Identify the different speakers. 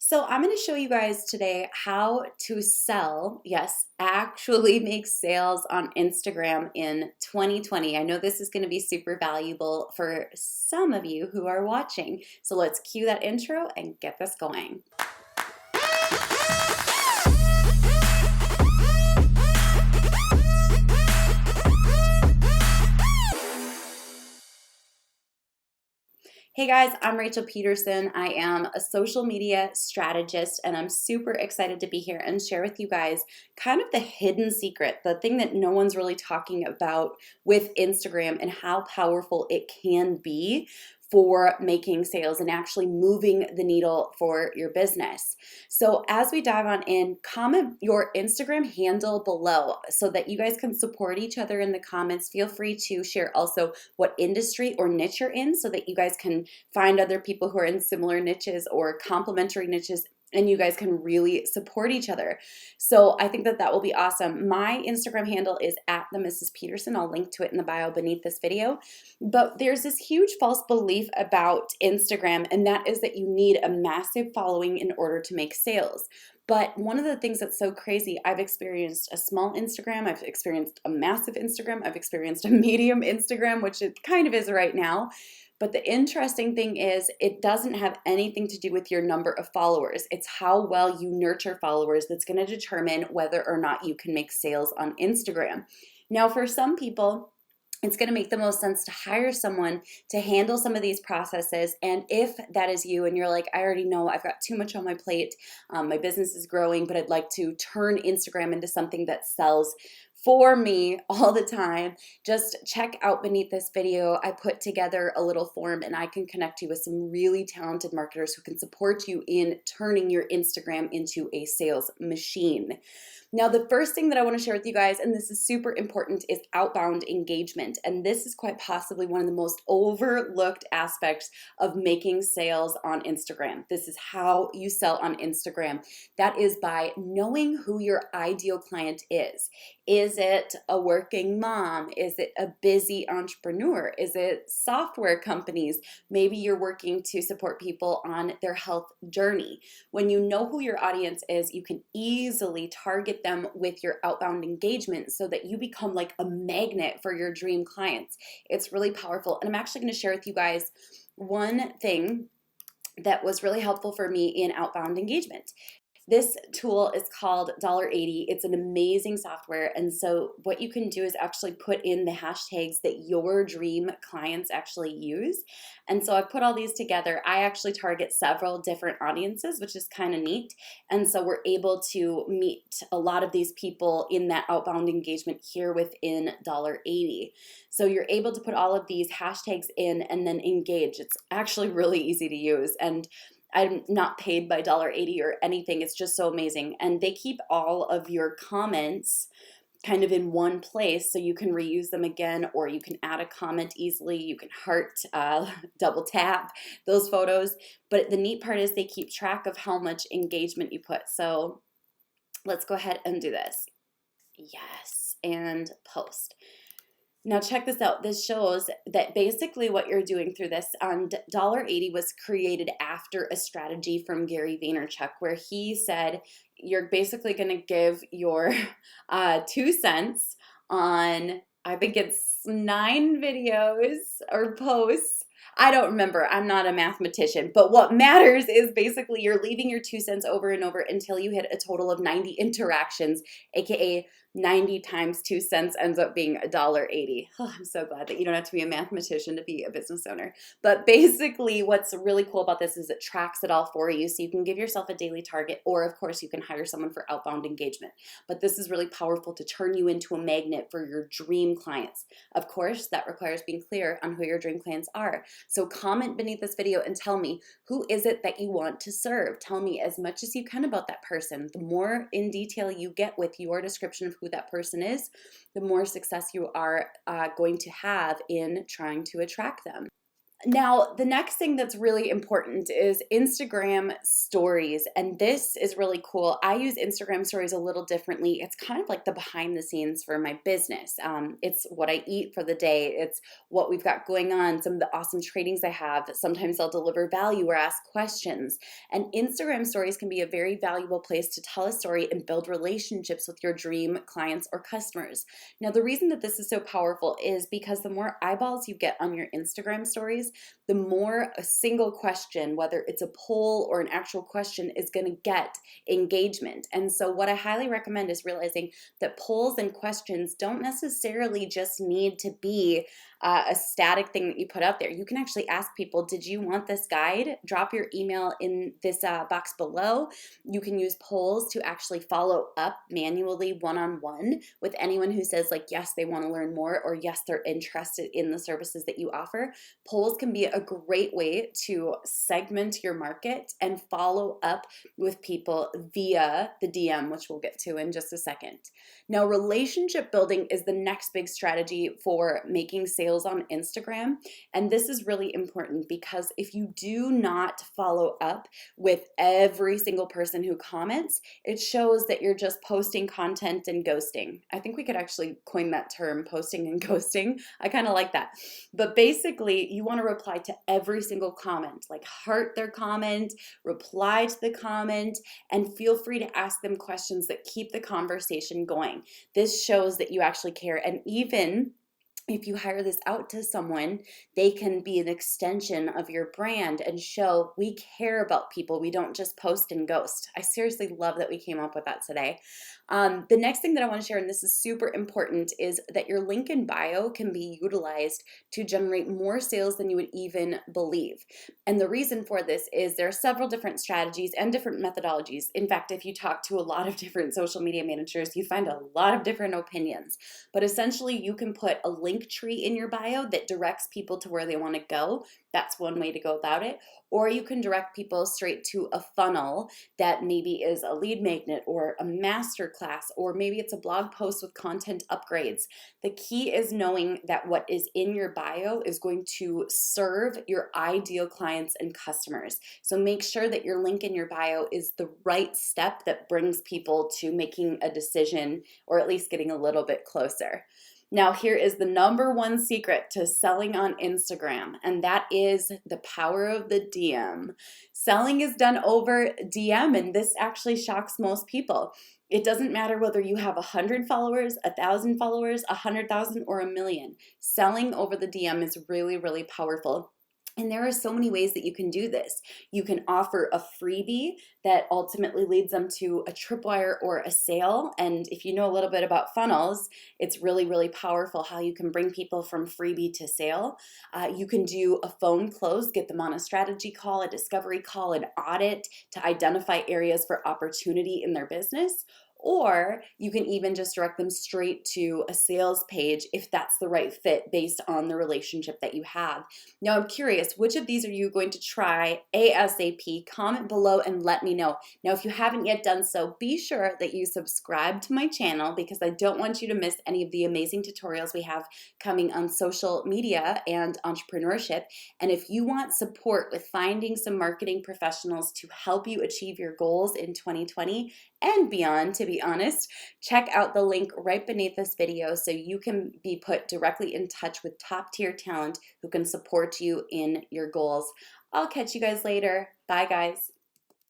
Speaker 1: So I'm going to show you guys today how to sell, yes, actually make sales on Instagram in 2020. I know this is going to be super valuable for some of you who are watching. So let's cue that intro and get this going. Hey guys, I'm Rachel Pedersen. I am a social media strategist and I'm super excited to be here and share with you guys kind of the hidden secret, the thing that no one's really talking about with Instagram and how powerful it can be for making sales and actually moving the needle for your business. So as we dive on in, comment your Instagram handle below so that you guys can support each other in the comments. Feel free to share also what industry or niche you're in so that you guys can find other people who are in similar niches or complementary niches and you guys can really support each other. So I think that that will be awesome. My Instagram handle is at the Mrs. Pedersen. I'll link to it in the bio beneath this video. But there's this huge false belief about Instagram, and that is that you need a massive following in order to make sales. But one of the things that's so crazy, I've experienced a small Instagram, I've experienced a massive Instagram, I've experienced a medium Instagram, which it kind of is right now. But the interesting thing is it doesn't have anything to do with your number of followers. It's how well you nurture followers that's going to determine whether or not you can make sales on Instagram. Now, for some people, it's going to make the most sense to hire someone to handle some of these processes. And if that is you and you're like, I already know I've got too much on my plate, my business is growing, but I'd like to turn Instagram into something that sells for me all the time, just check out beneath this video. I put together a little form and I can connect you with some really talented marketers who can support you in turning your Instagram into a sales machine. Now, the first thing that I want to share with you guys, and this is super important, is outbound engagement. And this is quite possibly one of the most overlooked aspects of making sales on Instagram. This is how you sell on Instagram. That is by knowing who your ideal client is. Is it a working mom? Is it a busy entrepreneur? Is it software companies? Maybe you're working to support people on their health journey. When you know who your audience is, you can easily target them with your outbound engagement so that you become like a magnet for your dream clients. It's really powerful. And I'm actually going to share with you guys one thing that was really helpful for me in outbound engagement. This tool is called $80. It's an amazing software. And so what you can do is actually put in the hashtags that your dream clients actually use. And so I've put all these together. I actually target several different audiences, which is kind of neat. And so we're able to meet a lot of these people in that outbound engagement here within $80. So you're able to put all of these hashtags in and then engage. It's actually really easy to use. And I'm not paid by $80 or anything. It's just so amazing. And they keep all of your comments kind of in one place so you can reuse them again, or you can add a comment easily. You can heart, double tap those photos. But the neat part is they keep track of how much engagement you put. So let's go ahead and do this. Yes, and post. Now check this out. This shows that basically what you're doing through this on $80 was created after a strategy from Gary Vaynerchuk where he said you're basically going to give your 2 cents on, I think it's 9 videos or posts. I don't remember. I'm not a mathematician, but what matters is basically you're leaving your 2 cents over and over until you hit a total of 90 interactions, aka 90 times 2 cents ends up being $80. Oh, I'm so glad that you don't have to be a mathematician to be a business owner. But basically what's really cool about this is it tracks it all for you. So you can give yourself a daily target, or of course you can hire someone for outbound engagement. But this is really powerful to turn you into a magnet for your dream clients. Of course, that requires being clear on who your dream clients are. So comment beneath this video and tell me, who is it that you want to serve? Tell me as much as you can about that person. The more in detail you get with your description of who that person is, the more success you are going to have in trying to attract them. Now, the next thing that's really important is Instagram stories. And this is really cool. I use Instagram stories a little differently. It's kind of like the behind the scenes for my business. It's what I eat for the day, it's what we've got going on, some of the awesome trainings I have. Sometimes I'll deliver value or ask questions. And Instagram stories can be a very valuable place to tell a story and build relationships with your dream clients or customers. Now, the reason that this is so powerful is because the more eyeballs you get on your Instagram stories, the more a single question, whether it's a poll or an actual question, is going to get engagement. And so, what I highly recommend is realizing that polls and questions don't necessarily just need to be a static thing that you put out there. You can actually ask people, did you want this guide? Drop your email in this box below. You can use polls to actually follow up manually one-on-one with anyone who says, like, yes, they want to learn more, or yes, they're interested in the services that you offer. Polls can be a great way to segment your market and follow up with people via the DM, which we'll get to in just a second. Now, relationship building is the next big strategy for making sales on Instagram. And this is really important because if you do not follow up with every single person who comments, it shows that you're just posting content and ghosting. I think we could actually coin that term, posting and ghosting. I kind of like that. But basically, you want to reply to every single comment, like heart their comment, reply to the comment, and feel free to ask them questions that keep the conversation going. This shows that you actually care. And even if you hire this out to someone, they can be an extension of your brand and show we care about people. We don't just post and ghost. I seriously love that we came up with that today. The next thing that I want to share, and this is super important, is that your link in bio can be utilized to generate more sales than you would even believe. And the reason for this is there are several different strategies and different methodologies. In fact, if you talk to a lot of different social media managers, you find a lot of different opinions. But essentially, you can put a link tree in your bio that directs people to where they want to go. That's one way to go about it. Or you can direct people straight to a funnel that maybe is a lead magnet or a master class, or maybe it's a blog post with content upgrades. The key is knowing that what is in your bio is going to serve your ideal clients and customers. So make sure that your link in your bio is the right step that brings people to making a decision, or at least getting a little bit closer. Now, here is the number one secret to selling on Instagram, and that is the power of the DM. Selling is done over DM, and this actually shocks most people. It doesn't matter whether you have 100 followers, 1,000 followers, 100,000, or a million. Selling over the DM is really, really powerful. And there are so many ways that you can do this. You can offer a freebie that ultimately leads them to a tripwire or a sale. And if you know a little bit about funnels, it's really, really powerful how you can bring people from freebie to sale. You can do a phone close, get them on a strategy call, a discovery call, an audit to identify areas for opportunity in their business. Or you can even just direct them straight to a sales page if that's the right fit based on the relationship that you have. Now, I'm curious, which of these are you going to try ASAP? Comment below and let me know. Now, if you haven't yet done so, be sure that you subscribe to my channel because I don't want you to miss any of the amazing tutorials we have coming on social media and entrepreneurship. And if you want support with finding some marketing professionals to help you achieve your goals in 2020 and beyond, to be honest, check out the link right beneath this video so you can be put directly in touch with top tier talent who can support you in your goals. I'll catch you guys later. Bye, guys.